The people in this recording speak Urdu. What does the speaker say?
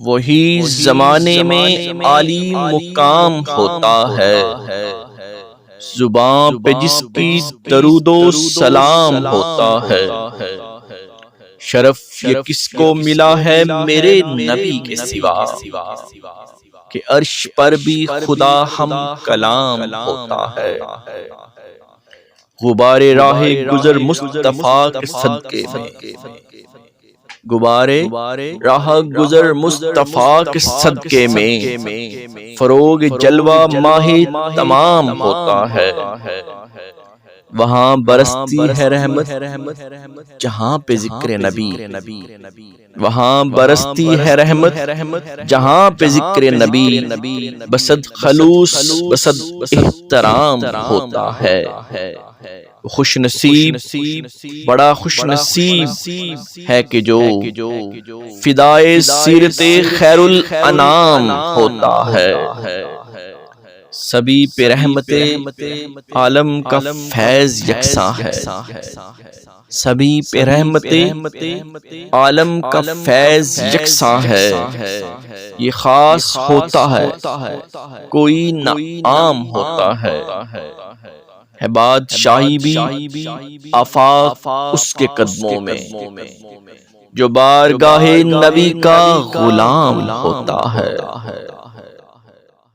وہی زمانے میں عالی مقام ہوتا ہے، زباں پہ جس کی درود و سلام ہوتا ہے۔ شرف یہ کس کو ملا ہے میرے نبی کے سوا، کہ عرش پر بھی خدا ہم کلام ہوتا ہے۔ غبار راہ گزر مصطفیٰ کے صدقے میں، غبار راہ گزر مصطفیٰ کے صدقے میں، فروغ جلوہ ماہ تمام ہوتا ہے۔ وہاں برستی ہے رحمت جہاں پہ ذکر نبی، وہاں برستی ہے رحمت جہاں پہ ذکر نبی، بصد خلوص بصد احترام ہوتا ہے۔ خوش نصیب بڑا خوش نصیب ہے کہ جو فدائے سیرت خیر الانام ہوتا ہے۔ سبھی پہ رحمت عالم کا فیض یکساں ہے، سبھی پہ رحمت عالم کا فیض یکساں ہے۔ یہ خاص ہوتا ہے کوئی نہ عام ہوتا ہے، بادشاہی بھی آفاق اس کے قدموں میں، جو بارگاہ نبی کا غلام ہوتا ہے۔